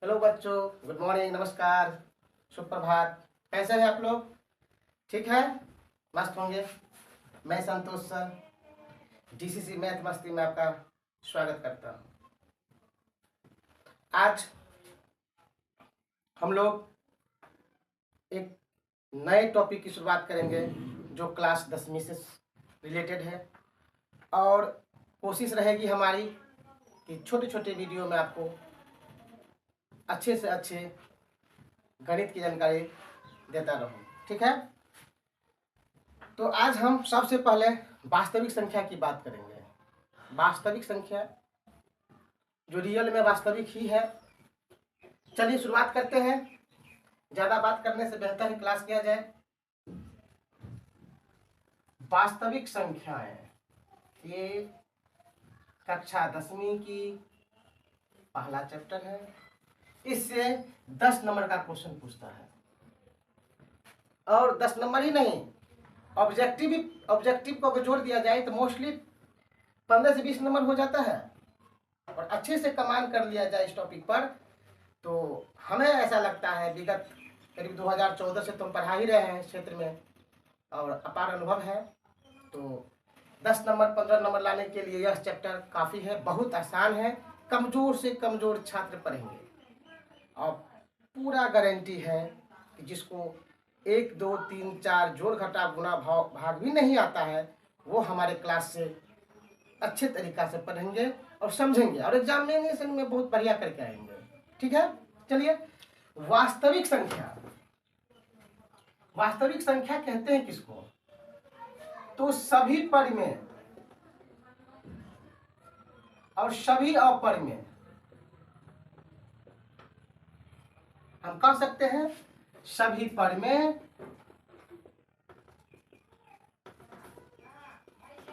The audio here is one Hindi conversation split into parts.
हेलो बच्चों, गुड मॉर्निंग, नमस्कार, सुप्रभात। कैसे हैं आप लोग? ठीक है, मस्त होंगे। मैं संतोष सर डीसीसी मैथ मस्ती में आपका स्वागत करता हूं। आज हम लोग एक नए टॉपिक की शुरुआत करेंगे जो क्लास 10वीं से रिलेटेड है, और कोशिश रहेगी हमारी कि छोटे छोटे वीडियो में आपको अच्छे से अच्छे गणित की जानकारी देता रहूं। ठीक है, तो आज हम सबसे पहले वास्तविक संख्या की बात करेंगे। वास्तविक संख्या जो रियल में वास्तविक ही है। चलिए शुरुआत करते हैं। ज़्यादा बात करने से बेहतर है क्लास किया जाए। वास्तविक संख्याएं, ये कक्षा 10वीं की पहला चैप्टर है। इससे 10 नंबर का क्वेश्चन पूछता है, और 10 नंबर ही नहीं, ऑब्जेक्टिव को अगर जोड़ दिया जाए तो मोस्टली 15 से 20 नंबर हो जाता है। और अच्छे से कमांड कर लिया जाए इस टॉपिक पर, तो हमें ऐसा लगता है विगत करीब 2014 से तुम पढ़ा ही रहे हैं क्षेत्र में, और अपार अनुभव है। तो 10 नंबर 15 नंबर लाने के लिए यह चैप्टर काफ़ी है, बहुत आसान है। कमज़ोर से कमज़ोर छात्र पढ़ेंगे, और पूरा गारंटी है कि जिसको 1 2 3 4 जोड़ घटा गुना भाग भी नहीं आता है, वो हमारे क्लास से अच्छे तरीक़ा से पढ़ेंगे और समझेंगे, और एग्जामिनेशन में बहुत बढ़िया करके आएंगे। ठीक है, चलिए। वास्तविक संख्या, वास्तविक संख्या कहते हैं किसको? तो सभी परिमेय और सभी अपरिमेय हम कह सकते हैं। सभी परिमेय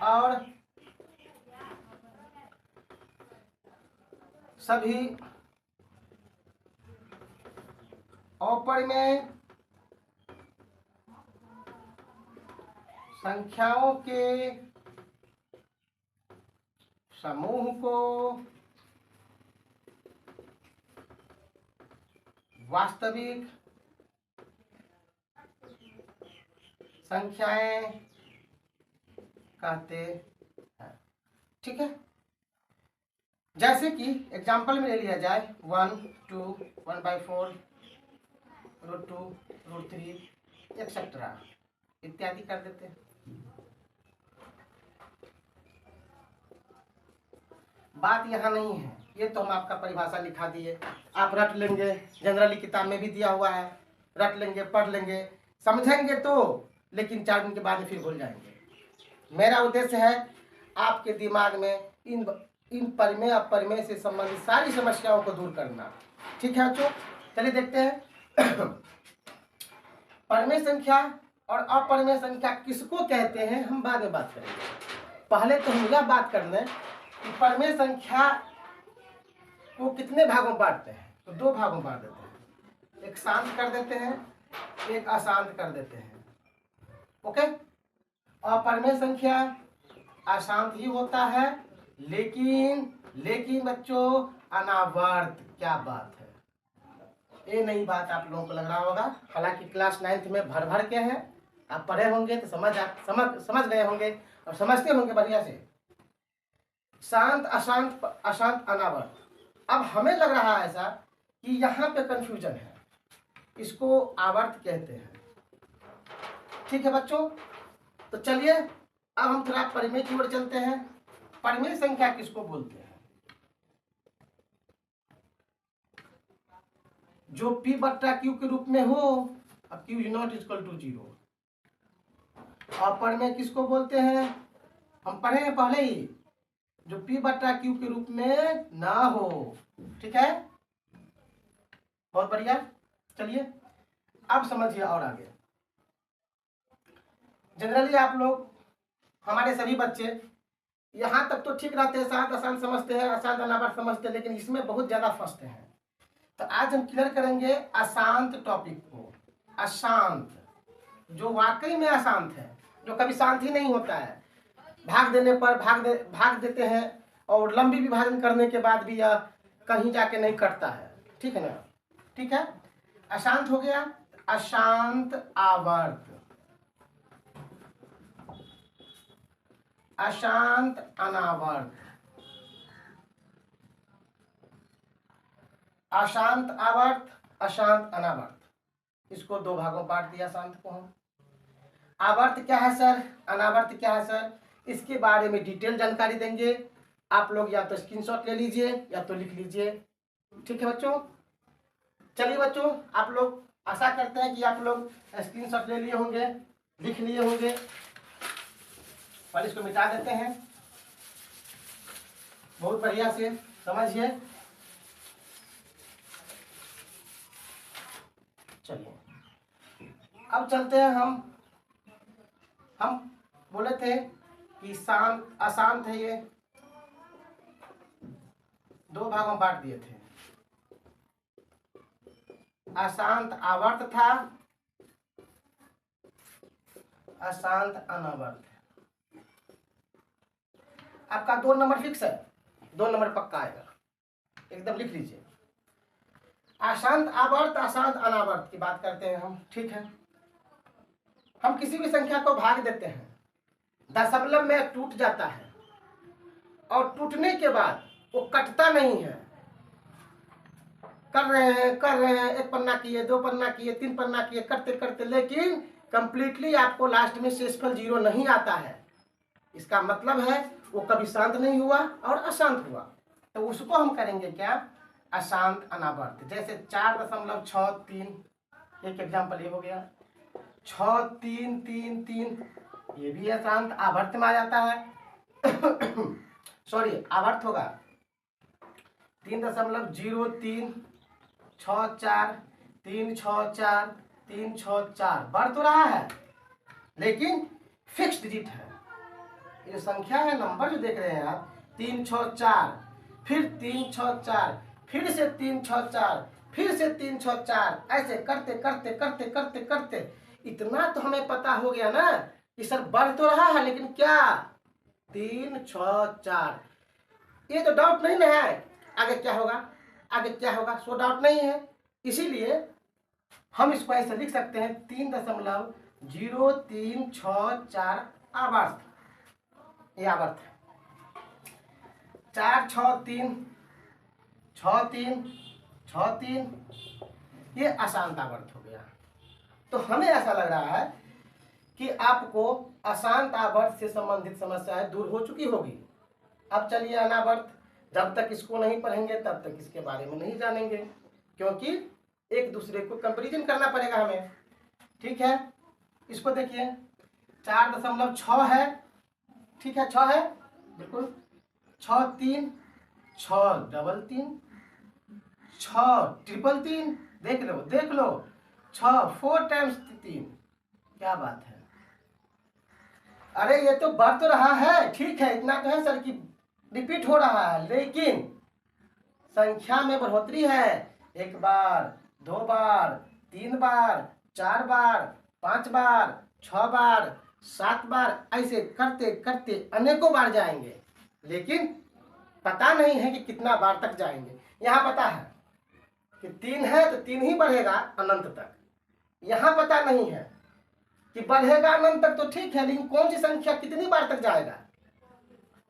और सभी अपरिमेय संख्याओं के समूह को वास्तविक संख्याएं कहते हैं। ठीक है, जैसे कि एग्जाम्पल में ले लिया जाए 1 2 1/4 √2 √3 एक्सेट्रा इत्यादि कर देते हैं। बात यहाँ नहीं है, ये तो हम आपका परिभाषा लिखा दिए, आप रट लेंगे, जनरली किताब में भी दिया हुआ है, रट लेंगे, पढ़ लेंगे, समझेंगे तो, लेकिन 4 दिन के बाद फिर भूल जाएंगे। मेरा उद्देश्य है आपके दिमाग में इन परिमेय अपरिमेय से संबंधित सारी समस्याओं को दूर करना। ठीक है बच्चों, चलिए देखते हैं। परिमेय संख्या और अपरिमेय संख्या किसको कहते हैं हम बाद में बात करेंगे। पहले तो हम यह बात कर लें कि परिमेय संख्या को कितने भागों में बांटते हैं। तो 2 भागों में बांट देते हैं, एक शांत कर देते हैं, एक अशांत कर देते हैं। ओके, अपरिमेय संख्या अशांत ही होता है, लेकिन बच्चों अनावर्त। क्या बात है, ये नई बात आप लोगों को लग रहा होगा। हालांकि क्लास 9th में भर भर के हैं, आप पढ़े होंगे तो समझ गए होंगे और समझते होंगे बढ़िया से। शांत अशांत अशांत अनावर्त। अब हमें लग रहा है ऐसा कि यहाँ पे कंफ्यूजन है, इसको आवर्त कहते हैं। ठीक है बच्चों, तो चलिए अब हम थोड़ा परिमेय की ओर चलते हैं। परिमेय संख्या किसको बोलते हैं? जो P/Q के रूप में हो, अब Q is not equal to 0। अपरिमेय किसको बोलते हैं? हम पढ़े हैं पहले ही, जो P/Q के रूप में ना हो। ठीक है, बहुत बढ़िया। चलिए अब समझिए और आगे। जनरली आप लोग, हमारे सभी बच्चे यहाँ तक तो ठीक रहते हैं, शांत अशांत समझते हैं, अशांत अनावर्त समझते हैं, लेकिन इसमें बहुत ज़्यादा फंसते हैं। तो आज हम क्लियर करेंगे अशांत टॉपिक को। अशांत, जो वाकई में अशांत है, जो कभी शांत ही नहीं होता है, भाग देने पर भाग देते हैं, और लंबी विभाजन करने के बाद भी यह कहीं जाके नहीं कटता है। ठीक है ना, ठीक है। अशांत हो गया, अशांत आवर्त, अशांत अनावर्त, अशांत आवर्त, अशांत अनावर्त। इसको दो भागों में बांट दिया शांत को हम। आवर्त क्या है सर, अनावर्त क्या है सर, इसके बारे में डिटेल जानकारी देंगे। आप लोग या तो स्क्रीनशॉट ले लीजिए या तो लिख लीजिए, ठीक है बच्चों। चलिए बच्चों, आप लोग आशा करते हैं कि आप लोग स्क्रीनशॉट ले लिए होंगे, लिख लिए होंगे। और इसको मिटा देते हैं, बहुत बढ़िया से समझिए। चलिए अब चलते हैं हम बोले थे कि शांत अशांत है, ये दो भागों में बांट दिए थे। अशांत आवर्त था, अशांत अनावर्त। आपका 2 नंबर फिक्स है, 2 नंबर पक्का आएगा, एकदम लिख लीजिए। अशांत आवर्त, अशांत अनावर्त की बात करते हैं हम, ठीक है। हम किसी भी संख्या को भाग देते हैं, दशमलव में टूट जाता है और टूटने के बाद वो कटता नहीं है। कर रहे हैं, 1 पन्ना किए, 2 पन्ना किए, 3 पन्ना किए, करते करते, लेकिन कंप्लीटली आपको लास्ट में शेषफल 0 नहीं आता है। इसका मतलब है वो कभी शांत नहीं हुआ और अशांत हुआ, तो उसको हम करेंगे क्या, अशांत अनावर्त। जैसे 4.63, एक एग्जाम्पल ये हो गया। 6,3,3,3, ये भी अशांत आवर्त में आ जाता है। सॉरी, आवर्त होगा 3.03 6 4 3 6 4 3 6 4 बढ़ तो रहा है लेकिन फिक्स डिजिट है। ये संख्या है, नंबर जो देख रहे हैं आप, 3 6 4, फिर 3 6 4, फिर से 3 6 4, फिर से 3 6 4, ऐसे करते करते करते करते करते इतना तो हमें पता हो गया ना कि सर बढ़ तो रहा है लेकिन क्या, 3 6 4। ये तो डाउट नहीं ना है आगे क्या होगा, आगे क्या होगा, सो डाउट नहीं है। इसीलिए हम इसको ऐसे लिख सकते हैं 3.0364 आवर्त, ये आवर्त है। 4 6 3 6 3 6 3, ये अशांत आवर्त हो गया। तो हमें ऐसा लग रहा है कि आपको अशांत आवर्त से संबंधित समस्याएं दूर हो चुकी होगी। अब चलिए अनावर्त, जब तक इसको नहीं पढ़ेंगे तब तक इसके बारे में नहीं जानेंगे, क्योंकि एक दूसरे को कंपैरिजन करना पड़ेगा हमें, ठीक है। इसको देखिए 4.6 है, ठीक है, 6 है बिल्कुल, 6 3 6 डबल 3 6 ट्रिपल 3, देख लो 6 4 टाइम्स 3, क्या बात है। अरे ये तो बढ़ तो रहा है, ठीक है, इतना तो है सर कि रिपीट हो रहा है, लेकिन संख्या में बढ़ोतरी है। 1 बार, 2 बार, 3 बार, 4 बार, 5 बार, 6 बार, 7 बार, ऐसे करते करते अनेकों बार जाएंगे, लेकिन पता नहीं है कि कितना बार तक जाएंगे। यहाँ पता है कि 3 है तो 3 ही बढ़ेगा अनंत तक, यहाँ पता नहीं है कि बढ़ेगा अनंत तक, तो ठीक है, लेकिन कौन सी संख्या कितनी बार तक जाएगा,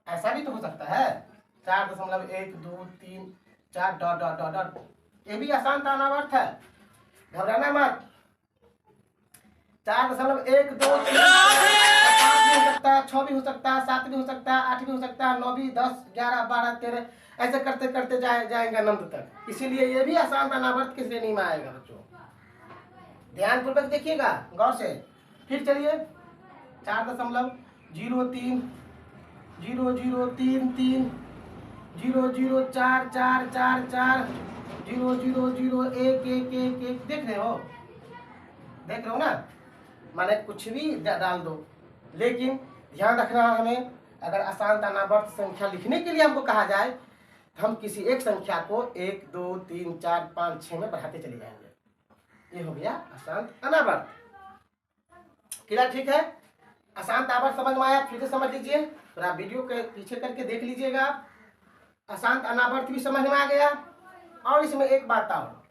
ऐसा भी तो हो सकता है। 4.1 2 3 4 डॉट डॉट डॉट डॉट, ये भी अशांत अनावर्त है, घबराना मत। 4.1 2 3 5 भी हो सकता है, 6 भी हो सकता है, 7 भी हो सकता है, 8 भी हो सकता है, 9 भी, 10 11 12 13, ऐसे करते करते जाएंगे अनंत तक। इसीलिए ये भी अशांत अनावर्त की श्रेणी में आएगा बच्चों, ध्यान पूर्वक देखिएगा गौर से। फिर चलिए 4.03 0 0 0 3 3 0 0 4 4 4 4 0 0 0 1 1 1 1, देख रहे हो ना, माने कुछ भी डाल दो, लेकिन ध्यान रखना हमें, अगर अशांत अनावर्त संख्या लिखने के लिए हमको कहा जाए तो हम किसी एक संख्या को 1 2 3 4 5 6 में बढ़ाते चले जाएंगे। ये हो गया अशांत अनावर्त। क्लियर, ठीक है। अशांत आवर्त समझ में आया, फिर से समझ लीजिए, थोड़ा वीडियो के पीछे करके देख लीजिएगा। अशांत अनावर्त भी समझ में आ गया और इसमें एक बात और,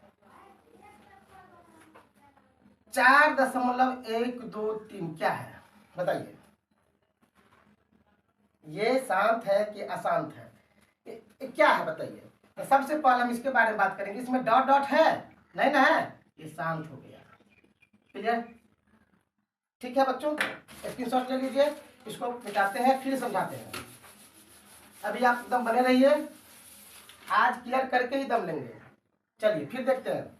4.123 क्या है बताइए? ये शांत है कि अशांत है? ये क्या है बताइए? तो सबसे पहले हम इसके बारे में बात करेंगे। इसमें डॉट डॉट है नहीं ना है, ये शांत हो गया। क्लियर? ठीक है बच्चों, स्क्रीनशॉट ले लीजिए, इसको मिटाते हैं फिर समझाते हैं। अभी आप एकदम बने रहिए, आज क्लियर करके ही दम लेंगे। चलिए फिर देखते हैं।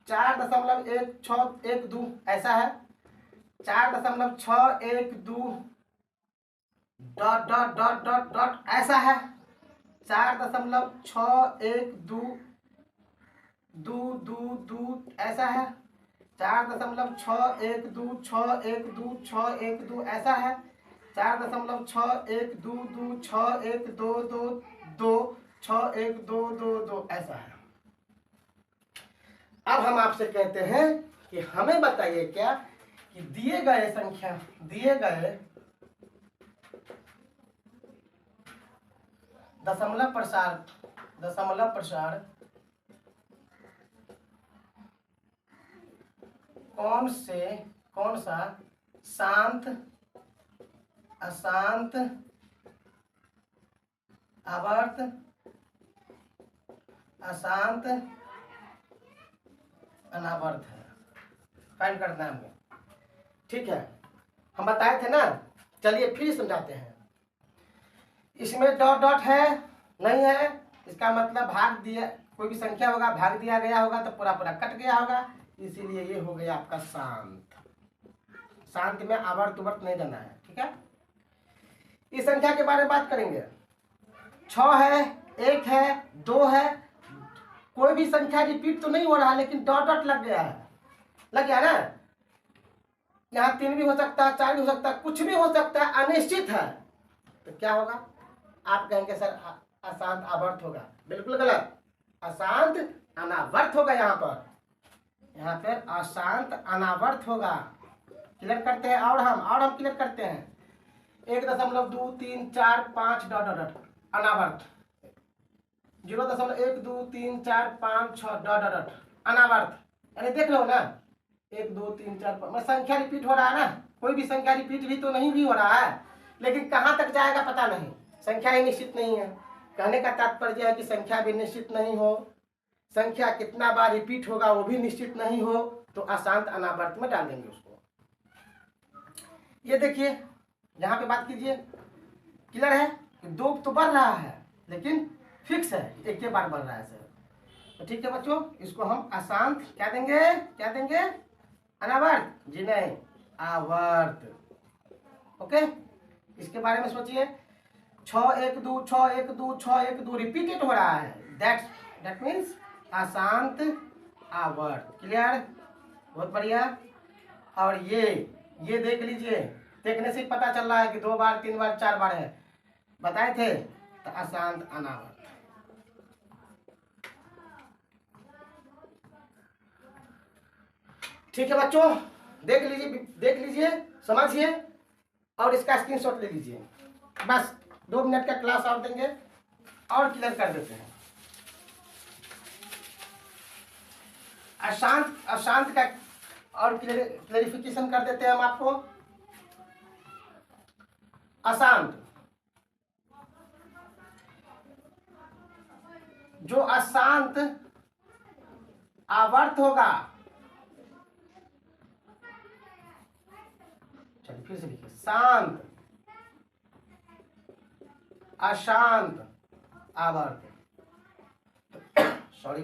4.162 ऐसा है, 4.612 dot dot dot dot dot ऐसा है, 4.612 दू दू दू ऐसा है, 4.612 ऐसा है, 4.612 ऐसा है। अब हम आपसे कहते हैं कि हमें बताइए क्या कि दिए गए संख्या, दिए गए दशमलव प्रसार कौन सा शांत, अशांत, आवर्त, अशांत, अनावर्त है। फाइंड करना है हमें। ठीक है, हम बताए थे ना, चलिए फिर समझाते हैं। इसमें डॉट डॉट है नहीं है, इसका मतलब भाग दिया, कोई भी संख्या होगा भाग दिया गया होगा तो पूरा पूरा कट गया होगा, इसीलिए ये हो गया आपका शांत। शांत में आवर्त उवर्त नहीं देना है। ठीक है, इस संख्या के बारे में बात करेंगे। 6 है, 1 है, 2 है, कोई भी संख्या रिपीट तो नहीं हो रहा, लेकिन डॉट डॉट लग गया है, लग गया ना। यहाँ 3 भी हो सकता है, 4 भी हो सकता है, कुछ भी हो सकता है, अनिश्चित है। तो क्या होगा? आप कहेंगे सर अशांत आवर्त होगा। बिल्कुल गलत, अशांत अनावर्त होगा। यहाँ पर अशांत अनावर्त होगा। क्लियर करते हैं और हम क्लियर करते हैं। 1.234 डॉट डॉट डॉट अनावर्त, 0.12345 डॉट डॉट डॉट अनावर्त। अरे देख लो ना, 1 2 3 4 5 संख्या रिपीट हो रहा है ना, कोई भी संख्या रिपीट भी तो नहीं भी हो रहा है, लेकिन कहाँ तक जाएगा पता नहीं, संख्या ही निश्चित नहीं है। कहने का तात्पर्य है कि संख्या भी निश्चित नहीं हो, संख्या कितना बार रिपीट होगा वो भी निश्चित नहीं हो, तो अशांत अनावर्त में डाल देंगे उसको। ये देखिए, यहाँ पे बात कीजिए, क्लियर है कि 2 तो बढ़ रहा है लेकिन फिक्स है, एक के बार बढ़ रहा है सर। तो ठीक है बच्चों, इसको हम अशांत क्या देंगे? अनावर्त जी नहीं, आवर्त। ओके, इसके बारे में सोचिए। 6 1 2 रिपीटेड हो रहा है, दैट मीन्स अशांत आवर्त। क्लियर? बहुत बढ़िया। और ये देख लीजिए, देखने से पता चल रहा है कि 2 बार 3 बार 4 बार है, बताए थे, तो अशांत अनावर्त। ठीक है बच्चों, देख लीजिए, समझिए और इसका स्क्रीनशॉट ले लीजिए। बस 2 मिनट का क्लास और देंगे और क्लियर कर देते हैं। अशांत का और क्लेरिफिकेशन कर देते हैं हम आपको। अशांत, जो अशांत आवर्त होगा, चलिए फिर से लिखिए, शांत अशांत आवर्त, सॉरी,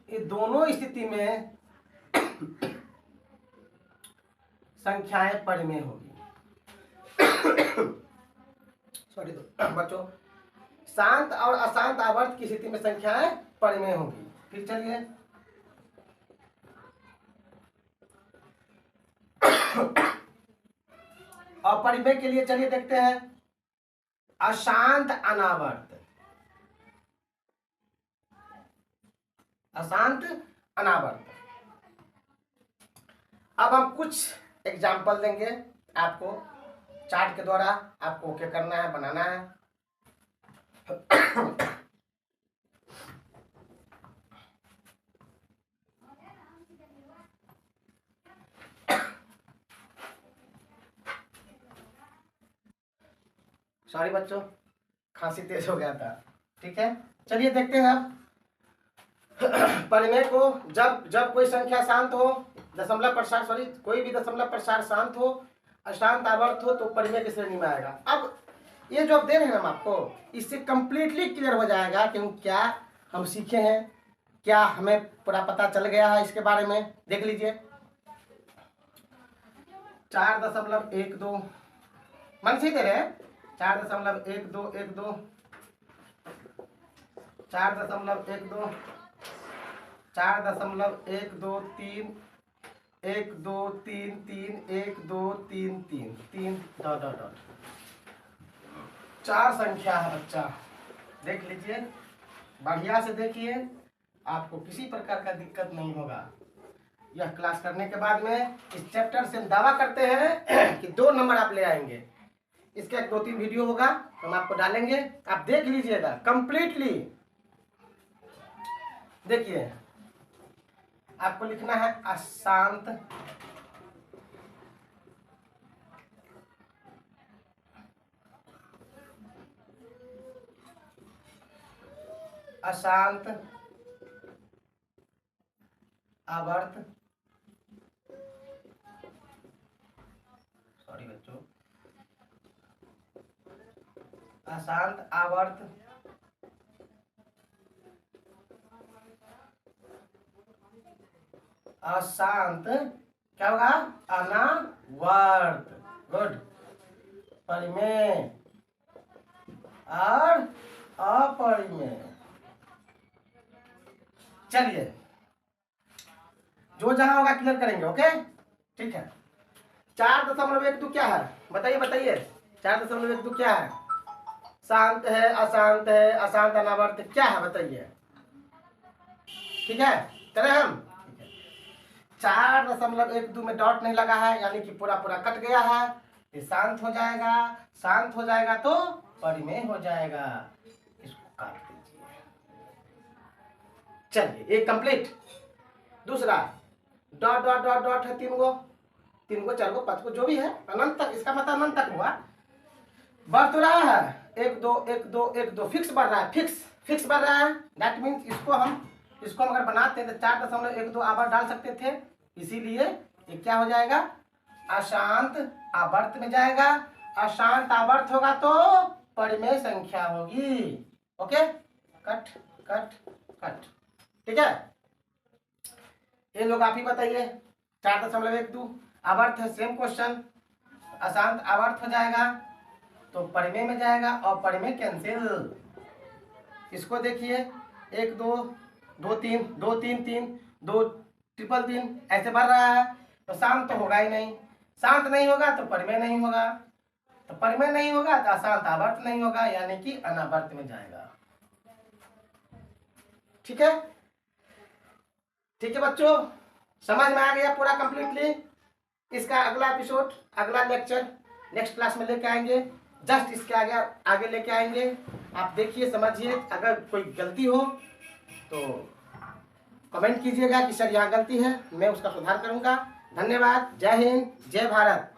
ये दोनों स्थिति में संख्याएं परिमेय होगी। सॉरी बच्चों, शांत और अशांत आवर्त की स्थिति में संख्याएं परिमेय होगी। फिर चलिए, और परिमेय के लिए चलिए देखते हैं अशांत अनावर्त। अशांत अनावर्त, अब हम कुछ एग्जाम्पल देंगे आपको, चार्ट के द्वारा आपको ओके करना है, बनाना है। सॉरी बच्चों, खांसी तेज हो गया था। ठीक है, चलिए देखते हैं अब परिमेय को। जब जब कोई संख्या शांत हो, दशमलव प्रसार, सॉरी, कोई भी दशमलव प्रसार शांत हो, अशांत आवर्त हो, तो परिमेय की श्रेणी में आएगा। अब ये जो आप दे रहे हैं हम आपको, इससे कंप्लीटली क्लियर हो जाएगा कि क्या हम सीखे हैं, क्या हमें पूरा पता चल गया है इसके बारे में। देख लीजिए, 4.12 मन से ही दे रहे हैं, 4.1212, 4.12, 4.123, 1 2 3 3, 1 2 3 3 3 डॉट डॉट डॉट 4 संख्या है बच्चा। देख लीजिए, बढ़िया से देखिए, आपको किसी प्रकार का दिक्कत नहीं होगा। यह क्लास करने के बाद में इस चैप्टर से हम दावा करते हैं कि 2 नंबर आप ले आएंगे। इसका 2-3 वीडियो होगा, हम आपको डालेंगे, आप देख लीजिएगा कंप्लीटली। देखिए, आपको लिखना है अशांत अशांत आवर्त, सॉरी बच्चों, अशांत आवर्त अशांत क्या होगा, अनावर्त। गुड। परिमेय और अपरिमेय। चलिए, जो जहां होगा क्लियर करेंगे। ओके, ठीक है। 4.12 क्या है, बताइए बताइए। 4.12 क्या है? शांत है, अशांत है, अशांत अनावर्त, क्या है बताइए। ठीक है, करें हम। 4.12 में डॉट नहीं लगा है, यानी कि पूरा पूरा कट गया है, ये शांत हो जाएगा। शांत हो जाएगा तो परिमेय हो जाएगा। इसको काट दीजिए। चलिए, एक कंप्लीट। दूसरा, डॉट डॉट डॉट डॉट है 3 गो, 4 गो 5 गो जो भी है, अनंत तक, इसका मतलब अनंत तक हुआ। बढ़ तो रहा है, 1 2 1 2 1 2 फिक्स बढ़ रहा है, फिक्स बढ़ रहा है। दैट मीन्स इसको हम अगर बनाते हैं तो 4.12 आवर्त डाल सकते थे, इसीलिए ये क्या हो जाएगा, अशांत आवर्त में जाएगा। अशांत आवर्त होगा तो परिमेय संख्या होगी। Okay, cut cut cut. ठीक है, ये लोग आप ही बताइए। 4.12 आवर्त है, सेम क्वेश्चन, अशांत आवर्त हो जाएगा तो परिमेय में जाएगा, और परिमेय कैंसिल। इसको देखिए, 1 2 2 3 2 3 3 2 ट्रिपल 3 ऐसे बढ़ रहा है, तो शांत तो होगा ही नहीं। शांत नहीं होगा तो परिमेय नहीं होगा, तो परिमेय नहीं होगा तो अशांत आवर्त नहीं होगा, यानी कि अनावर्त में जाएगा। ठीक है, ठीक है बच्चों, समझ में आ गया पूरा कंप्लीटली। इसका अगला एपिसोड, अगला लेक्चर नेक्स्ट क्लास में लेके आएंगे, जस्ट इसके आगे लेके आएंगे। आप देखिए, समझिए, अगर कोई गलती हो तो कमेंट कीजिएगा कि सर यहाँ गलती है, मैं उसका सुधार करूंगा। धन्यवाद। जय हिंद, जय भारत।